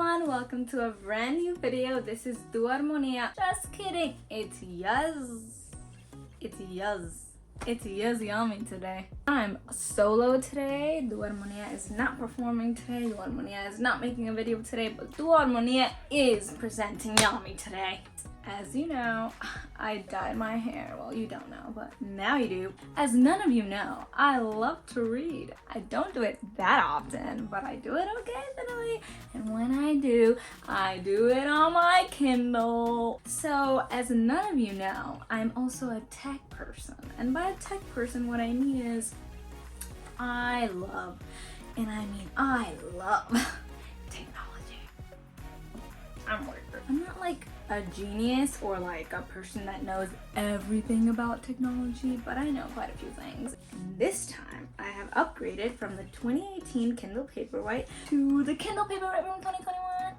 everyone, welcome to a brand new video. This is Duo.Armonia. Just kidding, it's Yummy today. I'm solo today. Duo.Armonia is not performing today. Duo.Armonia is not making a video today, but Duo.Armonia is presenting Yummy today. As you know, I dyed my hair. Well, you don't know, but now you do. As none of you know, I love to read. I don't do it that often, but I do it occasionally. And when I do it on my Kindle. So, as none of you know, I'm also a tech person. And by a tech person, what I mean is I love technology. I'm not like a genius or like a person that knows everything about technology, but I know quite a few things. And this time I have upgraded from the 2018 Kindle Paperwhite to the Kindle Paperwhite from 2021.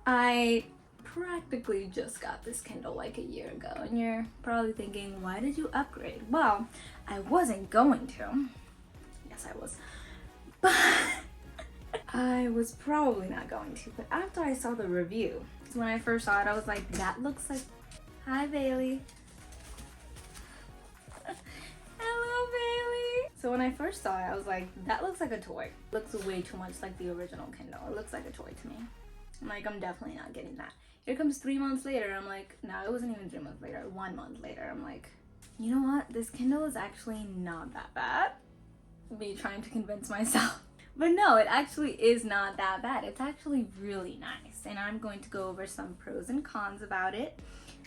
I practically just got this Kindle like a year ago, and you're probably thinking, why did you upgrade? Well, I wasn't going to. Yes, I was. But I was probably not going to, but after I saw the review, when I first saw it, I was like, that looks like, hi Bailey. Hello Bailey. So when I first saw it, I was like, that looks like a toy. It looks way too much like the original Kindle. It looks like a toy to me. I'm like, I'm definitely not getting that. Here comes 3 months later, I'm like, no, it wasn't even 3 months later, 1 month later, I'm like, you know what? This Kindle is actually not that bad. Me trying to convince myself. But no, it actually is not that bad. It's actually really nice. And I'm going to go over some pros and cons about it.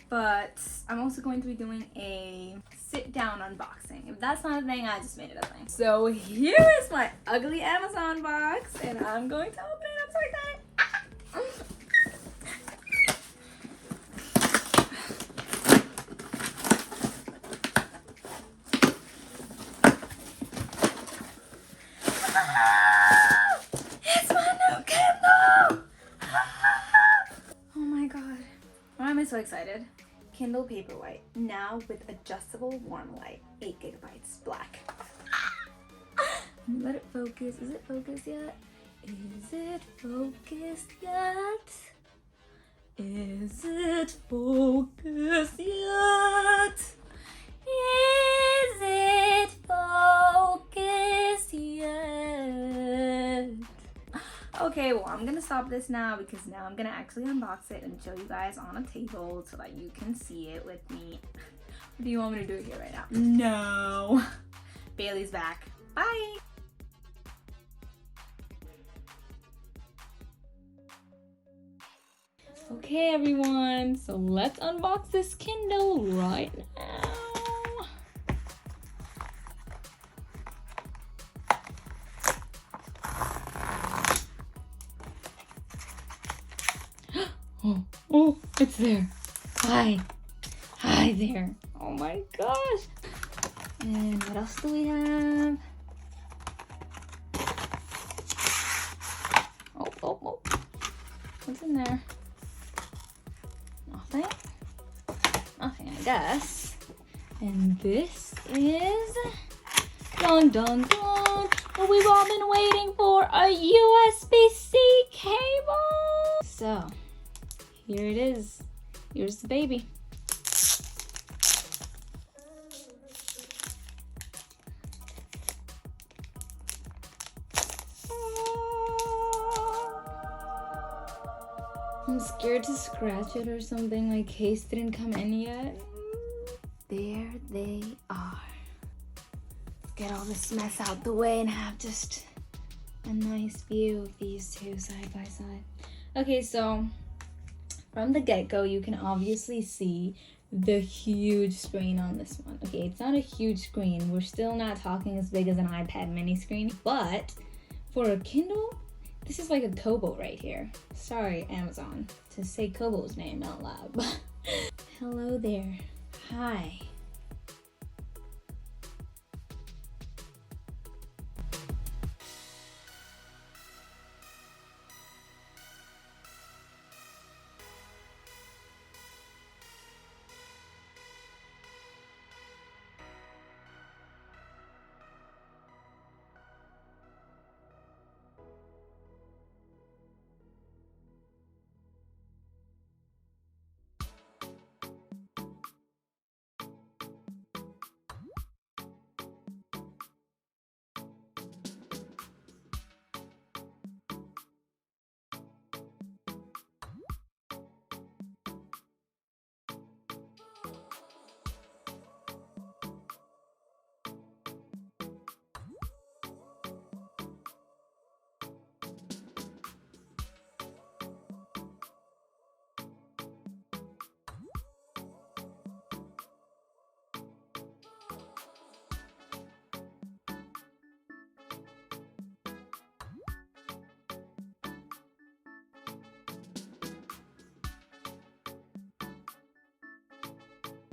But I'm also going to be doing a sit-down unboxing. If that's not a thing, I just made it a thing. So here is my ugly Amazon box. And I'm going to open it. I'm so excited. It's my new Kindle! Oh my god. Why am I so excited? Kindle Paperwhite, now with adjustable warm light, 8 gigabytes, black. Let it focus. Is it focused yet? Is it focused yet? Is it focused yet? Is it focused yet? Okay, well, I'm gonna stop this now because now I'm gonna actually unbox it and show you guys on a table so that you can see it with me. Or do you want me to do it here right now? No. Bailey's back. Bye. Okay, everyone, so let's unbox this Kindle right now. Oh, it's there. Hi there. Oh my gosh. And what else do we have? Oh. What's in there? Nothing, I guess. And this is dun dun dun, what we've all been waiting for, a USB-C cable. So here it is. Here's the baby. I'm scared to scratch it or something, like case didn't come in yet. There they are. Let's get all this mess out the way and have just a nice view of these two side by side. Okay, so from the get-go, you can obviously see the huge screen on this one. Okay, it's not a huge screen. We're still not talking as big as an iPad mini screen, but for a Kindle, this is like a Kobo right here. Sorry, Amazon, to say Kobo's name out loud. Hello there. Hi.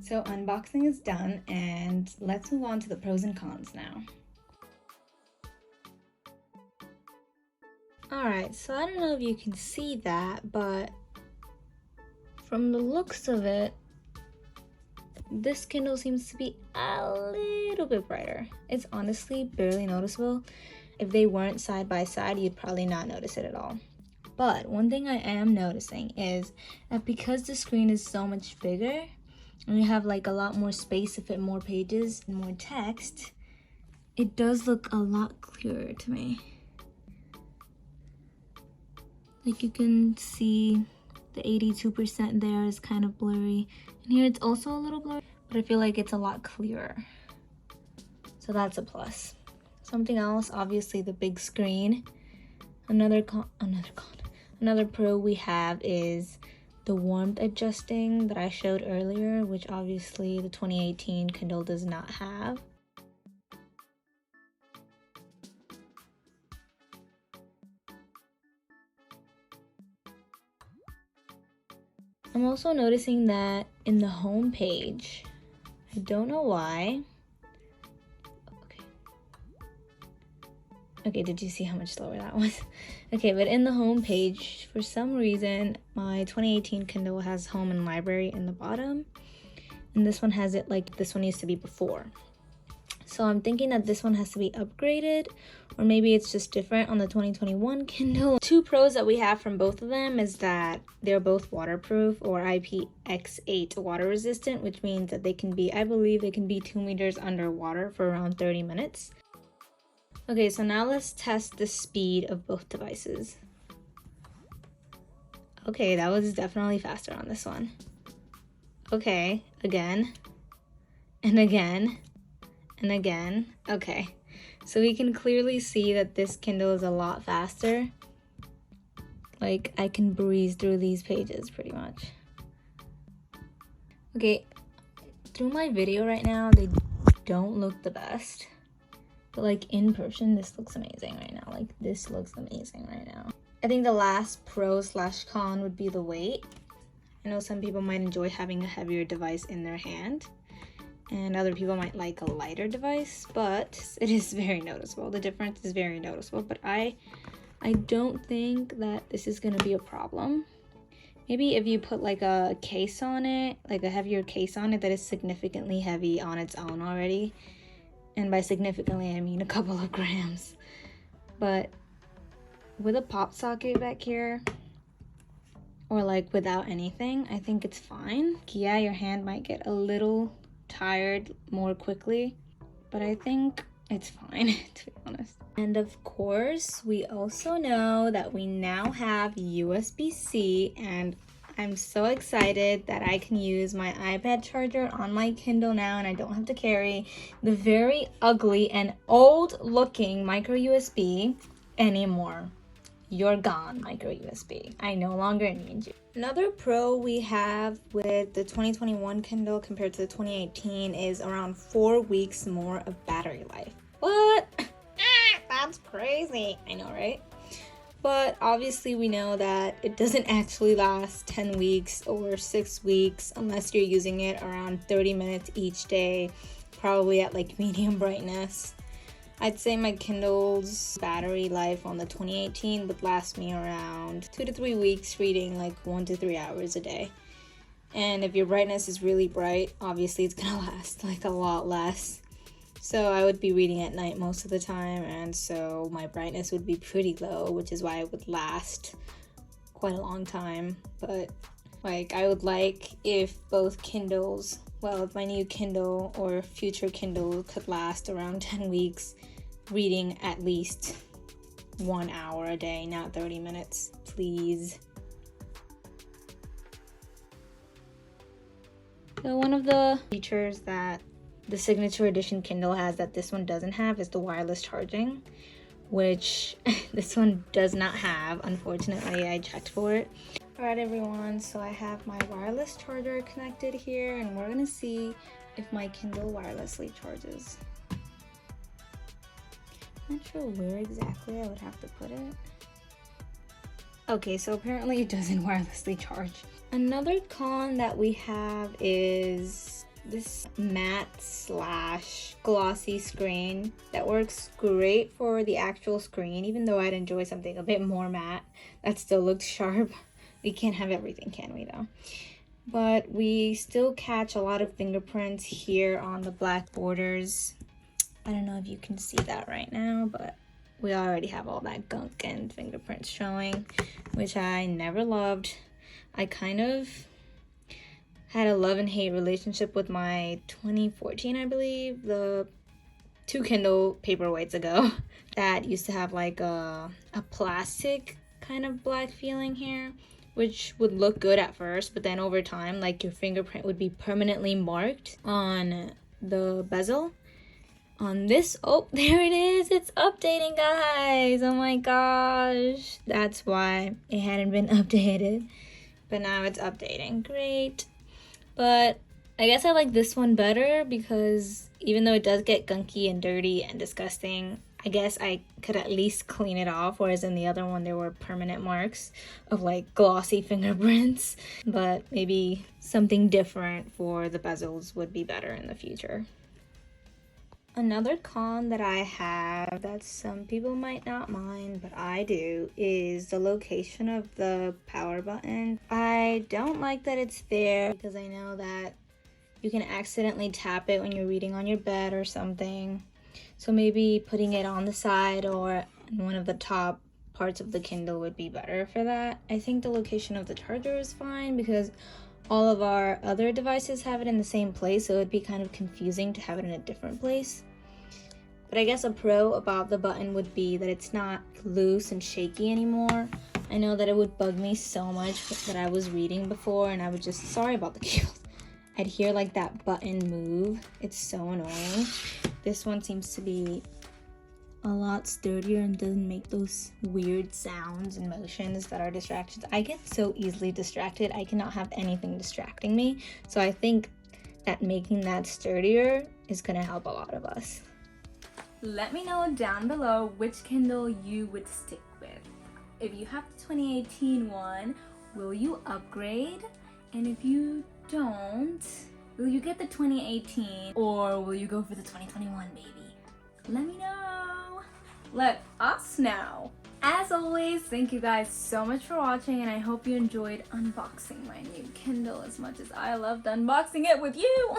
So unboxing is done, and let's move on to the pros and cons now. Alright, so I don't know if you can see that, but from the looks of it, this Kindle seems to be a little bit brighter. It's honestly barely noticeable. If they weren't side by side, you'd probably not notice it at all. But one thing I am noticing is that because the screen is so much bigger, and you have like a lot more space to fit more pages and more text, it does look a lot clearer to me. Like you can see the 82% there is kind of blurry. And here it's also a little blurry, but I feel like it's a lot clearer. So that's a plus. Something else, obviously the big screen. Another pro we have is the warmth adjusting that I showed earlier, which obviously the 2018 Kindle does not have. I'm also noticing that in the home page, I don't know why. Okay, did you see how much slower that was? Okay, but in the home page, for some reason, my 2018 Kindle has home and library in the bottom, and this one has it like this one used to be before. So I'm thinking that this one has to be upgraded, or maybe it's just different on the 2021 Kindle. Two pros that we have from both of them is that they're both waterproof or IPX8 water resistant, which means that they can be, I believe they can be 2 meters underwater for around 30 minutes. Okay, so now let's test the speed of both devices. Okay, that was definitely faster on this one. Okay, again, and again, and again. Okay, so we can clearly see that this Kindle is a lot faster. Like, I can breeze through these pages pretty much. Okay, through my video right now, they don't look the best. But like in person, this looks amazing right now. Like this looks amazing right now. I think the last pro/con would be the weight. I know some people might enjoy having a heavier device in their hand, and other people might like a lighter device, but it is very noticeable. The difference is very noticeable, but I don't think that this is gonna be a problem. Maybe if you put like a case on it, like a heavier case on it that is significantly heavy on its own already. And by significantly, I mean a couple of grams. But with a pop socket back here, or like without anything, I think it's fine. Yeah, your hand might get a little tired more quickly, but I think it's fine, to be honest. And of course, we also know that we now have USB-C, and I'm so excited that I can use my iPad charger on my Kindle now, and I don't have to carry the very ugly and old looking micro USB anymore. You're gone, micro USB. I no longer need you. Another pro we have with the 2021 Kindle compared to the 2018 is around 4 weeks more of battery life. What? That's crazy. I know, right? But obviously we know that it doesn't actually last 10 weeks or 6 weeks unless you're using it around 30 minutes each day, probably at like medium brightness. I'd say my Kindle's battery life on the 2018 would last me around 2 to 3 weeks, reading like 1 to 3 hours a day. And if your brightness is really bright, obviously it's gonna last like a lot less. So I would be reading at night most of the time, and so my brightness would be pretty low, which is why it would last quite a long time. But like, I would like if both Kindles, well, if my new Kindle or future Kindle could last around 10 weeks, reading at least 1 hour a day, not 30 minutes, please. So one of the features that the signature edition Kindle has that this one doesn't have is the wireless charging, which this one does not have. Unfortunately, I checked for it. Alright everyone, so I have my wireless charger connected here, and we're gonna see if my Kindle wirelessly charges. I'm not sure where exactly I would have to put it. Okay, so apparently it doesn't wirelessly charge. Another con that we have is this matte slash glossy screen that works great for the actual screen, even though I'd enjoy something a bit more matte that still looks sharp. We can't have everything, can we though? But we still catch a lot of fingerprints here on the black borders. I don't know if you can see that right now, but we already have all that gunk and fingerprints showing, which I never loved. I kind of had a love and hate relationship with my 2014, I believe, the 2 Kindle Paperwhites ago, that used to have like a plastic kind of black feeling here, which would look good at first, but then over time, like your fingerprint would be permanently marked on the bezel. On this, oh, there it is, it's updating, guys. Oh my gosh, that's why it hadn't been updated, but now it's updating. Great. But I guess I like this one better because even though it does get gunky and dirty and disgusting, I guess I could at least clean it off, whereas in the other one there were permanent marks of like glossy fingerprints. But maybe something different for the bezels would be better in the future. Another con that I have that some people might not mind, but I do, is the location of the power button. I don't like that it's there because I know that you can accidentally tap it when you're reading on your bed or something. So maybe putting it on the side or in one of the top parts of the Kindle would be better for that. I think the location of the charger is fine because all of our other devices have it in the same place, so it'd be kind of confusing to have it in a different place. But I guess a pro about the button would be that it's not loose and shaky anymore. I know that it would bug me so much that I was reading before and I would just, sorry about the cables, I'd hear like that button move. It's so annoying. This one seems to be a lot sturdier and doesn't make those weird sounds and motions that are distractions. I get so easily distracted. I cannot have anything distracting me. So I think that making that sturdier is gonna help a lot of us. Let me know down below which Kindle you would stick with. If you have the 2018 one, will you upgrade? And if you don't, will you get the 2018 or will you go for the 2021, baby? Let me know. Let us know. As always, thank you guys so much for watching and I hope you enjoyed unboxing my new Kindle as much as I loved unboxing it with you.